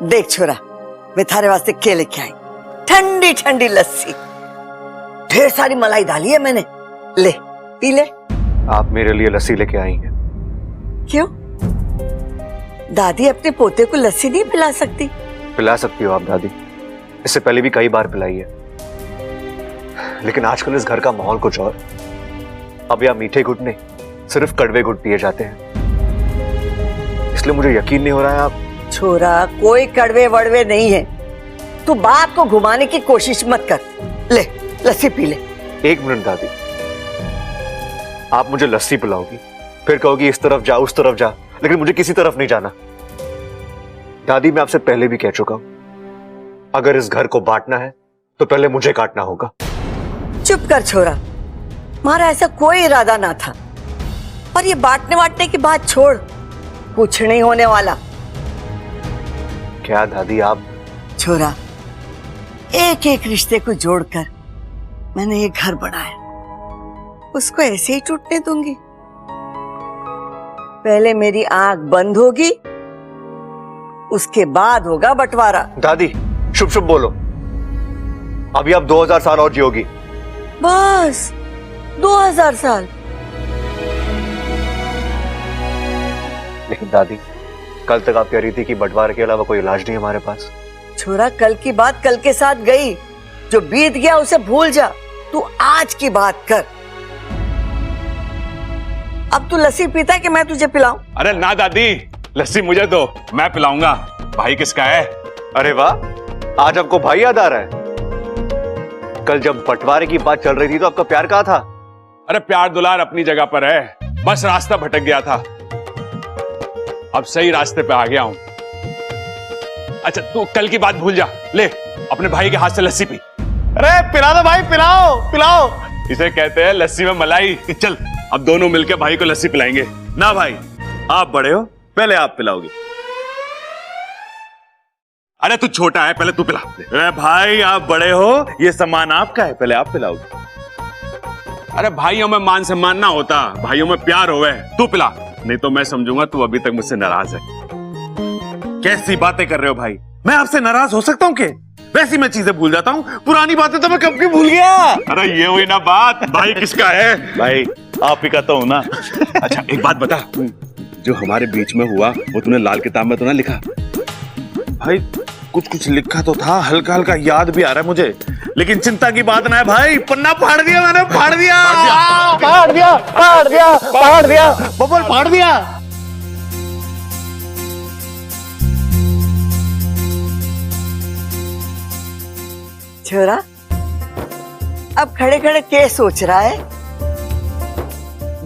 देख छोरा, मैं थारे वास्ते क्या लेके आई, ठंडी ठंडी लस्सी, ढेर सारी मलाई डाली है मैंने, ले पी ले। आप मेरे लिए लस्सी लेके आई हैं? क्यों? दादी अपने पोते को लस्सी नहीं पिला सकती? पिला सकती हो आप दादी, इससे पहले भी कई बार पिलाई है, लेकिन आजकल इस घर का माहौल कुछ और। अब यहाँ मीठे घुट नहीं, सिर्फ कड़वे घुट पिए जाते हैं, इसलिए मुझे यकीन नहीं हो रहा है आप। छोरा, कोई कड़वे वड़वे नहीं है, तू बात को घुमाने की कोशिश मत कर, ले लस्सी पी ले। एक मिनट दादी, आप मुझे लस्सी पिलाओगी, फिर कहोगी इस तरफ जा उस तरफ जा, लेकिन मुझे किसी तरफ नहीं जाना। दादी मैं आपसे पहले भी कह चुका हूं, अगर इस घर को बांटना है तो पहले मुझे काटना होगा। चुप कर छोरा, हमारा ऐसा कोई इरादा ना था, और ये बांटने बांटने की बात छोड़, कुछ नहीं होने वाला। क्या दादी आप? छोरा, एक एक रिश्ते को जोड़कर मैंने ये घर बनाया, उसको ऐसे ही टूटने दूंगी? पहले मेरी आंख बंद होगी, उसके बाद होगा बंटवारा। दादी शुभ शुभ बोलो, अभी आप 2000 साल और जियोगी। बस 2000 साल? लेकिन दादी कल तक आप कह रही थी कि बंटवारे के अलावा कोई इलाज नहीं हमारे पास। छोरा, कल की बात कल के साथ गई, जो बीत गया उसे भूल जा, तू आज की बात कर। अब तू लस्सी पीता है कि मैं तुझे पिलाऊं? अरे ना दादी, लस्सी मुझे दो, मैं पिलाऊंगा। भाई किसका है? अरे वाह, आज आपको भाई याद आ रहा है। कल जब बंटवारे की बात चल रही थी तो आपका प्यार कहाँ था? अरे प्यार दुलार अपनी जगह पर है, बस रास्ता भटक गया था, अब सही रास्ते पे आ गया हूं। अच्छा तू कल की बात भूल जा, ले अपने भाई के हाथ से लस्सी पी। अरे पिला दो भाई, पिलाओ पिलाओ, इसे कहते हैं लस्सी में मलाई। चल अब दोनों मिलकर भाई को लस्सी पिलाएंगे। ना भाई, आप बड़े हो, पहले आप पिलाओगे। अरे तू छोटा है, पहले तू पिला। अरे भाई आप बड़े हो, ये सम्मान आपका है, पहले आप पिलाओगे। अरे भाइयों में मान सम्मान ना होता, भाइयों में प्यार होवे। तू पिला, नहीं तो मैं समझूंगा तू अभी तक मुझसे नाराज है। कैसी बातें कर रहे हो भाई, मैं आपसे नाराज हो सकता हूँ? के वैसी मैं चीजें भूल जाता हूँ, पुरानी बातें तो मैं कब की भूल गया। अरे ये हुई ना बात, भाई किसका है? भाई आप ही का तो हूं ना। अच्छा एक बात बता, जो हमारे बीच में हुआ वो तूने लाल किताब में तो ना लिखा? भाई कुछ कुछ लिखा तो था, हल्का हल्का याद भी आ रहा है मुझे, लेकिन चिंता की बात ना है भाई, पन्ना फाड़ दिया मैंने, फाड़ दिया फाड़ दिया फाड़ दिया फाड़ दिया बबल फाड़ दिया। छोरा, अब खड़े खड़े क्या सोच रहा है?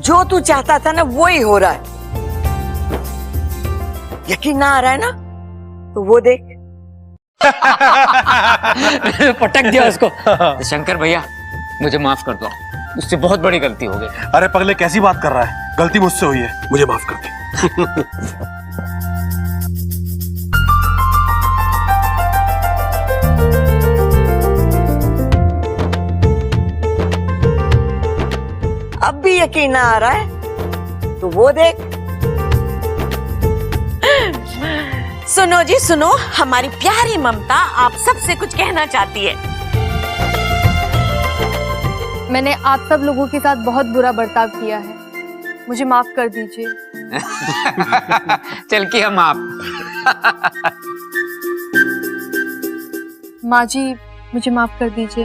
जो तू चाहता था ना वो ही हो रहा है। यकीन ना आ रहा है ना, तो वो देख। पटक दिया उसको। शंकर भैया मुझे माफ कर दो, मुझसे बहुत बड़ी गलती हो गई। अरे पगले कैसी बात कर रहा है, गलती मुझसे हुई है, मुझे माफ कर दे। अब भी यकीन ना आ रहा है, तो वो देख। सुनो जी सुनो, हमारी प्यारी ममता आप सबसे कुछ कहना चाहती है। मैंने आप सब लोगों के साथ बहुत बुरा बर्ताव किया है, मुझे माफ कर दीजिए। चल किया माफ। माँ जी मुझे माफ कर दीजिए।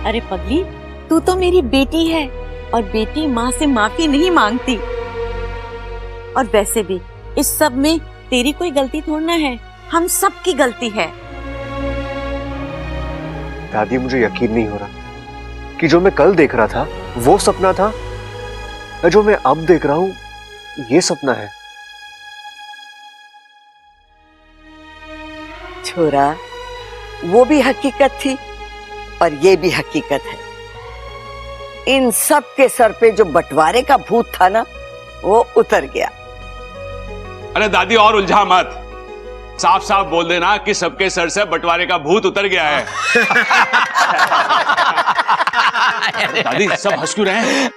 अरे पगली, तू तो मेरी बेटी है, और बेटी माँ से माफी नहीं मांगती। और वैसे भी इस सब में तेरी कोई गलती थोड़ी ना है, हम सब की गलती है। दादी मुझे यकीन नहीं हो रहा कि जो मैं कल देख रहा था वो सपना था, या जो मैं अब देख रहा हूं ये सपना है। छोरा, वो भी हकीकत थी और ये भी हकीकत है। इन सब के सर पे जो बंटवारे का भूत था ना, वो उतर गया। अरे दादी और उलझा मत, साफ साफ बोल देना कि सबके सर से बंटवारे का भूत उतर गया है। दादी सब हंस क्यों रहे हैं?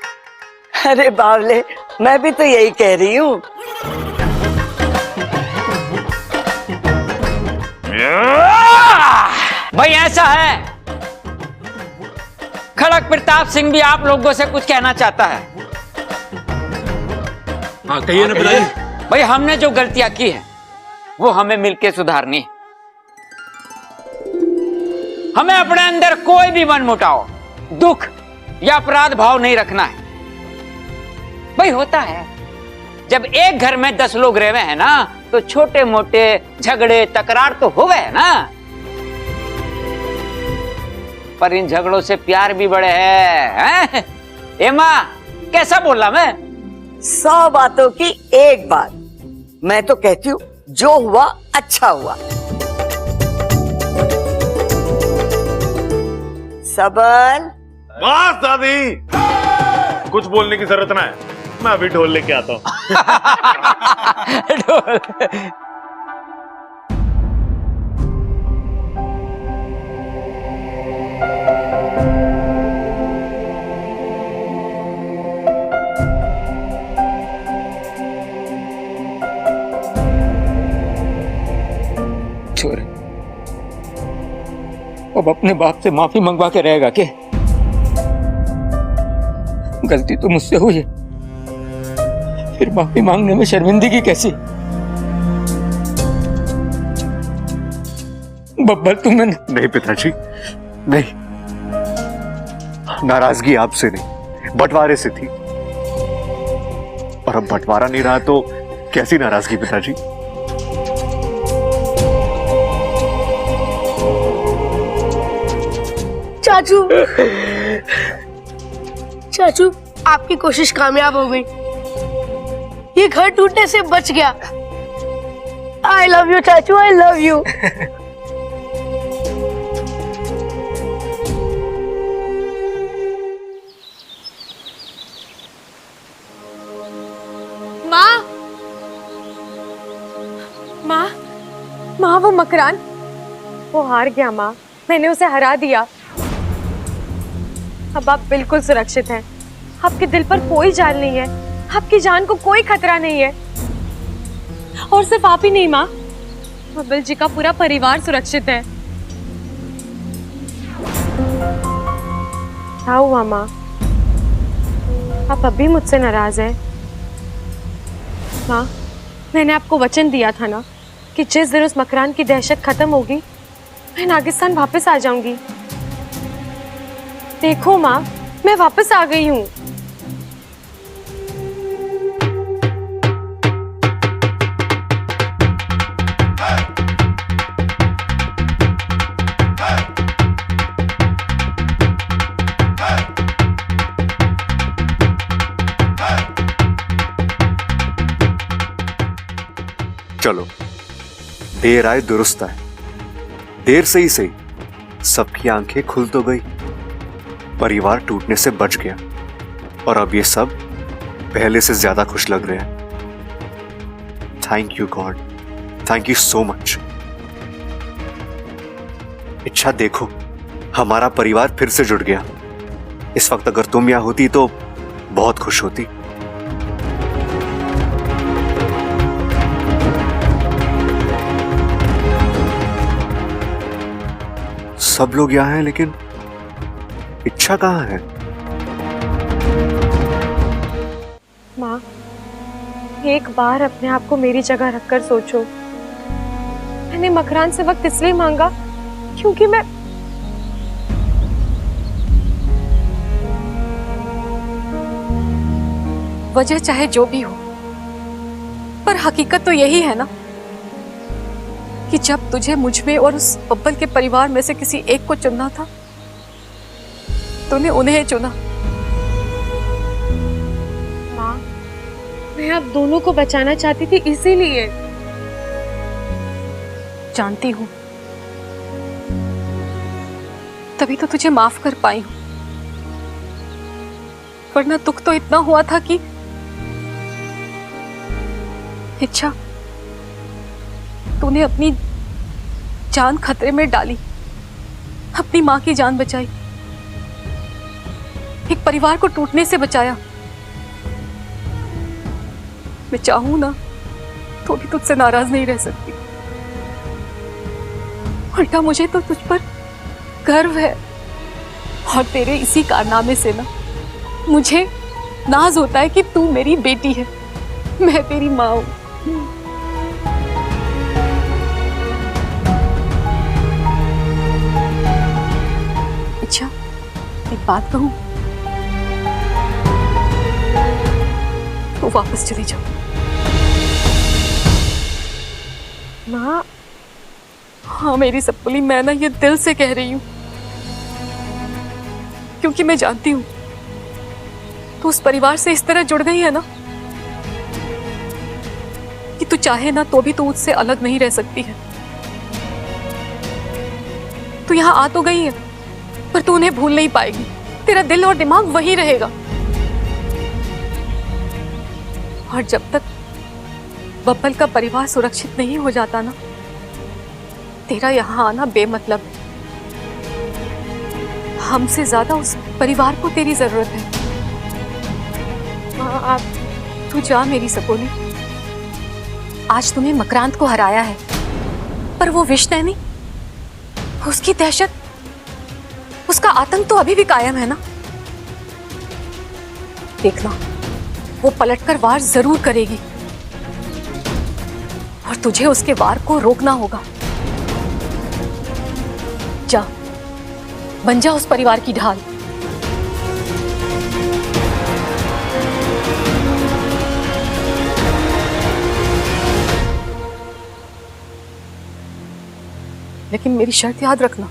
अरे बावले, मैं भी तो यही कह रही हूँ। भाई ऐसा है, खड़क प्रताप सिंह भी आप लोगों से कुछ कहना चाहता है। हाँ कहिए ना पिताजी। भाई हमने जो गलतियां की है वो हमें मिलके सुधारनी है। हमें अपने अंदर कोई भी मनमुटाव, दुख या अपराध भाव नहीं रखना है। भाई होता है जब एक घर में 10 लोग रह हैं ना, तो छोटे मोटे झगड़े तकरार तो हो गए ना, पर इन झगड़ों से प्यार भी बड़े हैं। एमा कैसा बोला मैं? 100 बातों की एक बात। मैं तो कहती हूँ जो हुआ अच्छा हुआ। सबल। बस दादी, कुछ बोलने की जरूरत ना है, मैं अभी ढोल लेके आता हूँ। छोरे, अब अपने बाप से माफी मंगवा के रहेगा के? गलती तो मुझसे हुई है, फिर माफी मांगने में शर्मिंदगी कैसी? बब्बर तुमने नहीं पिताजी, नहीं। नाराजगी आपसे नहीं, बंटवारे से थी। और अब बंटवारा नहीं रहा तो कैसी नाराजगी पिताजी? चाचू, चाचू आपकी कोशिश कामयाब हो गई, ये घर टूटने से बच गया। आई लव यू चाचू, आई लव यू। माँ, माँ, माँ वो मकरान, वो हार गया माँ, मैंने उसे हरा दिया। अब आप बिल्कुल सुरक्षित हैं, आपके दिल पर कोई जान नहीं है, आपकी जान को कोई खतरा नहीं है। और सिर्फ आप ही नहीं माँ, बब्बल जी का पूरा परिवार सुरक्षित है। क्या हुआ माँ, आप अभी मुझसे नाराज हैं? माँ, मैंने आपको वचन दिया था ना कि जिस दिन उस मकरान की दहशत खत्म होगी मैं नागिस्तान वापस आ जाऊंगी। देखो माँ, मैं वापस आ गई हूँ। चलो, देर आए दुरुस्त आए। देर से ही सही, सबकी आंखें खुल तो गई, परिवार टूटने से बच गया, और अब ये सब पहले से ज्यादा खुश लग रहे हैं। Thank you God, thank you so much. इच्छा देखो, हमारा परिवार फिर से जुड़ गया। इस वक्त अगर तुम यहां होती तो बहुत खुश होती। सब लोग यहां हैं, लेकिन इच्छा कहां है? माँ, एक बार अपने आप को मेरी जगह रखकर सोचो। मैंने मकरान से वक्त इसलिए मांगा क्योंकि मैं वजह चाहे जो भी हो, पर हकीकत तो यही है ना कि जब तुझे मुझ में और उस बब्बल के परिवार में से किसी एक को चुनना था, तूने उन्हें चुना। माँ, मैं आप दोनों को बचाना चाहती थी, इसीलिए। जानती हूँ, तभी तो तुझे माफ कर पाई हूँ, वरना दुख तो इतना हुआ था कि इच्छा, तूने अपनी जान खतरे में डाली, अपनी माँ की जान बचाई, एक परिवार को टूटने से बचाया। मैं चाहूं ना तो भी तुझसे नाराज नहीं रह सकती। उल्टा मुझे तो तुझ पर गर्व है, और तेरे इसी कारनामे से ना मुझे नाज होता है कि तू मेरी बेटी है, मैं तेरी माँ हूं। अच्छा, एक बात कहूं, तो वापस चली जाओ। माँ, हाँ मेरी सपली, मैं ना ये दिल से कह रही हूं, क्योंकि मैं जानती हूं तू उस परिवार से इस तरह जुड़ गई है ना कि तू चाहे ना तो भी तू उससे अलग नहीं रह सकती है। तू यहां आ तो गई है, पर तू उन्हें भूल नहीं पाएगी, तेरा दिल और दिमाग वही रहेगा। और जब तक बब्बल का परिवार सुरक्षित नहीं हो जाता ना, तेरा यहाँ आना बेमतलब है। हमसे ज्यादा उस परिवार को तेरी जरूरत है। आप तू जा मेरी सपोली। आज तूने मकरांत को हराया है, पर वो विष नहीं, उसकी दहशत, उसका आतंक तो अभी भी कायम है ना। देखना, वो पलटकर वार जरूर करेगी, और तुझे उसके वार को रोकना होगा। जा, बन जा उस परिवार की ढाल। लेकिन मेरी शर्त याद रखना,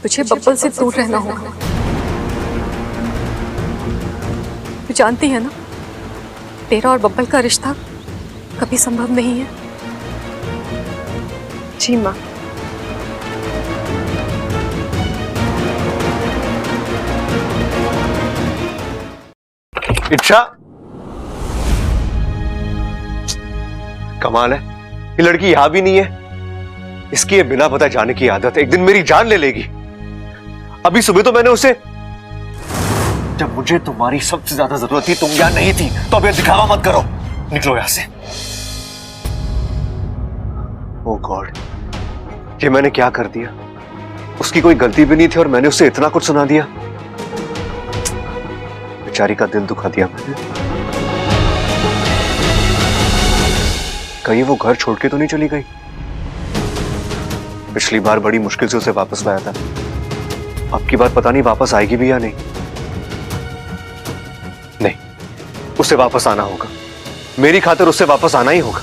तुझे बब्बल से दूर रहना होगा। तू जानती है ना, तेरा और बब्बल का रिश्ता कभी संभव नहीं है। जी माँ। इच्छा, कमाल है, ये लड़की यहां भी नहीं है। इसकी ये बिना पता जाने की आदत है, एक दिन मेरी जान ले लेगी। अभी सुबह तो मैंने उसे, जब मुझे तुम्हारी सबसे ज्यादा जरूरत थी तुम यहां नहीं थी, तो अब ये दिखावा मत करो, निकलो यहां से। ओह गॉड, ये मैंने क्या कर दिया? उसकी कोई गलती भी नहीं थी और मैंने उसे इतना कुछ सुना दिया। बेचारी का दिल दुखा दिया मैंने। कहीं वो घर छोड़ के तो नहीं चली गई? पिछली बार बड़ी मुश्किल से उसे वापस लाया था, अब की बार पता नहीं वापस आएगी भी या नहीं। नहीं, उसे वापस आना होगा, मेरी खातिर उसे वापस आना ही होगा।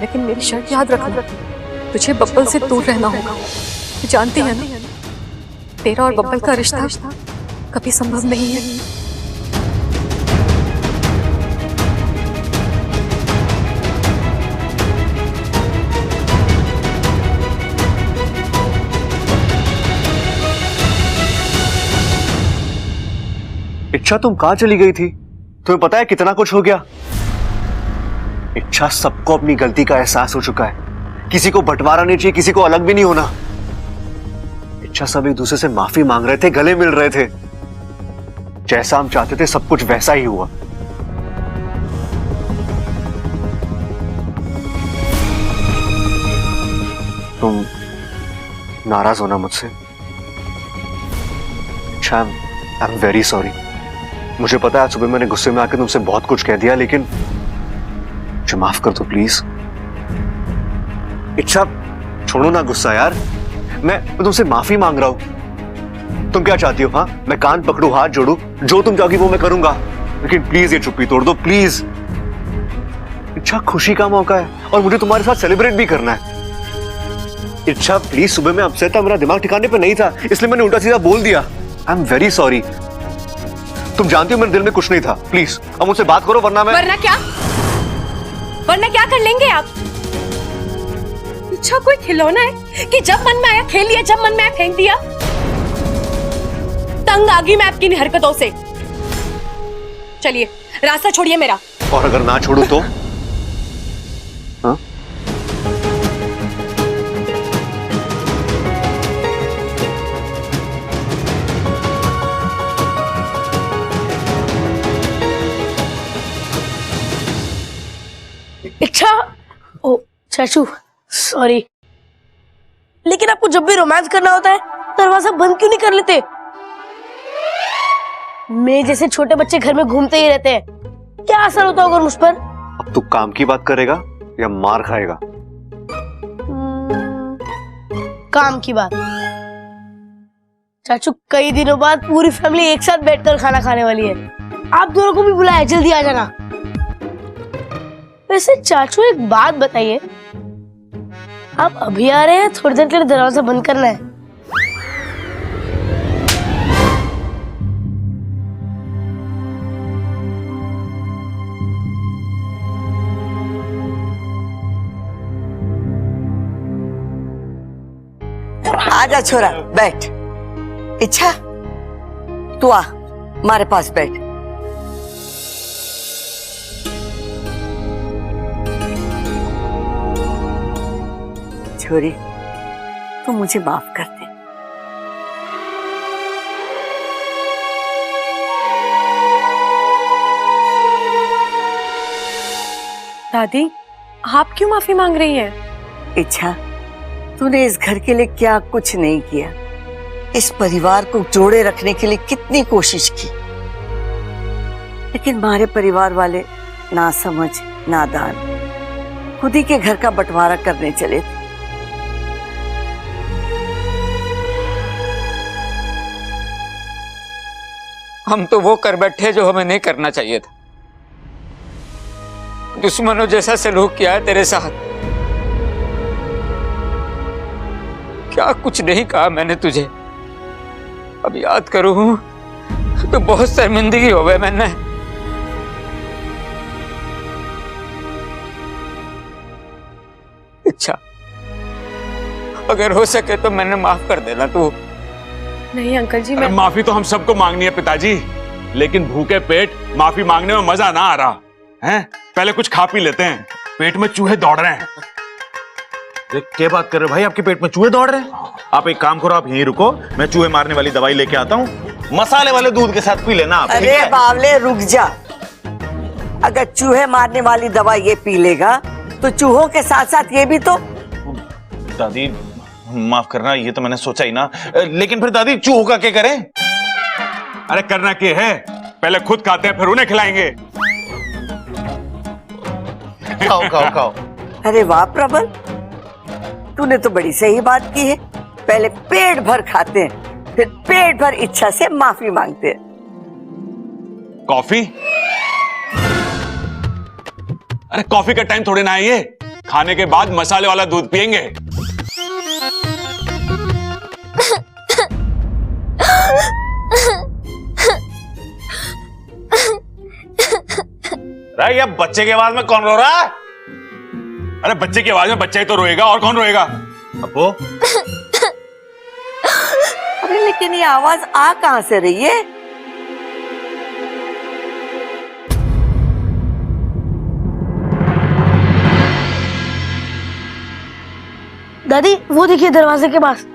लेकिन मेरी शर्त याद रखना, तुझे बब्बल से दूर रहना होगा। तू जानती है ना, तेरा और बब्बल का रिश्ता कभी संभव नहीं है। इच्छा, तुम कहां चली गई थी? तुम्हें पता है कितना कुछ हो गया? इच्छा, सबको अपनी गलती का एहसास हो चुका है, किसी को बंटवारा नहीं चाहिए, किसी को अलग भी नहीं होना। इच्छा, सब एक दूसरे से माफी मांग रहे थे, गले मिल रहे थे। जैसा हम चाहते थे सब कुछ वैसा ही हुआ। तुम नाराज हो ना मुझसे? इच्छा, आई एम वेरी सॉरी। मुझे पता है आज सुबह मैंने गुस्से में आकर तुमसे बहुत कुछ कह दिया, लेकिन मुझे माफ कर दो प्लीज। इच्छा, छोड़ो ना गुस्सा यार, मैं तुमसे माफी मांग रहा हूं। तुम क्या चाहती हो? हाँ, मैं कान पकड़ू, हाथ जोड़ू, जो तुम चाहोगी वो मैं करूंगा, लेकिन प्लीज ये चुप्पी तोड़ दो प्लीज। इच्छा, खुशी का मौका है और मुझे तुम्हारे साथ सेलिब्रेट भी करना है। इच्छा प्लीज, सुबह मैं अपसेट था, मेरा दिमाग ठिकाने पे नहीं था, इसलिए मैंने उल्टा सीधा बोल दिया। I am very sorry. तुम जानती हो मेरे दिल में कुछ नहीं था, प्लीज अब मुझसे बात करो वरना क्या कर लेंगे आप? अच्छा, कोई खिलौना है कि जब मन में आया खेल लिया, जब मन में आया फेंक दिया? तंग आ गई मैं आपकी इन हरकतों से। चलिए, रास्ता छोड़िए मेरा। और अगर ना छोड़ू तो? हाँ? इच्छा, ओ चाचू सॉरी, लेकिन आपको जब भी रोमांस करना होता है दरवाजा बंद क्यों नहीं कर लेते? मैं जैसे छोटे बच्चे घर में घूमते ही रहते हैं, क्या असर होता होगा मुझ पर? अब तू काम की बात करेगा या मार खाएगा? काम की बात। चाचू कई दिनों बाद पूरी फैमिली एक साथ बैठकर खाना खाने वाली है, आप दोनों को भी बुलाया, जल्दी आ जाना। वैसे चाचू एक बात बताइए, आप अभी आ रहे हैं, थोड़ी देर के लिए दरवाजा बंद करना है? आजा छोरा, बैठ। इच्छा, तू आ, हमारे पास बैठ। छोरी, तू मुझे माफ कर दे। दादी, आप क्यों माफी मांग रही हैं? इच्छा, तूने इस घर के लिए क्या कुछ नहीं किया, इस परिवार को जोड़े रखने के लिए कितनी कोशिश की, लेकिन हमारे परिवार वाले ना समझ, नादान, खुद ही के घर का बंटवारा करने चले थे। हम तो वो कर बैठे जो हमें नहीं करना चाहिए था। दुश्मनों जैसा सलूक किया है तेरे साथ। क्या कुछ नहीं कहा मैंने तुझे, अब याद करूं तो बहुत शर्मिंदगी हो गई मैंने। अच्छा, अगर हो सके तो मैंने माफ कर देना तू। नहीं अंकल जी, अरे मैं माफी तो हम सबको मांगनी है पिताजी, लेकिन भूखे पेट माफी मांगने में मजा ना आ रहा है। पहले कुछ खा पी लेते हैं, पेट में चूहे दौड़ रहे हैं। क्या बात कर रहे हो भाई, आपके पेट में चूहे दौड़ रहे हैं? आप एक काम करो, आप यहीं रुको, मैं चूहे मारने वाली दवाई लेके आता हूँ, मसाले वाले दूध के साथ पी लेना आप। अरे बावले रुक जा, अगर चूहे मारने वाली दवा ये पी लेगा तो चूहों के साथ साथ ये भी तो। दादी माफ करना, ये तो मैंने सोचा ही ना, लेकिन फिर दादी चूहों का क्या करें? अरे करना क्या है, पहले खुद खाते हैं फिर उन्हें खिलाएंगे। खाओ खाओ खाओ। अरे वाह प्रबल, तूने तो बड़ी सही बात की है, पहले पेट भर खाते हैं फिर पेट भर इच्छा से माफी मांगते हैं। कॉफी? अरे कॉफी का टाइम थोड़ी ना है ये, खाने के बाद मसाले वाला दूध पिएंगे। ये बच्चे की आवाज में कौन रो रहा है? अरे बच्चे की आवाज में बच्चा ही तो रोएगा, और कौन रोएगा? अप्पू, अरे लेकिन ये आवाज आ कहां से रही है? दादी वो देखिए दरवाजे के पास।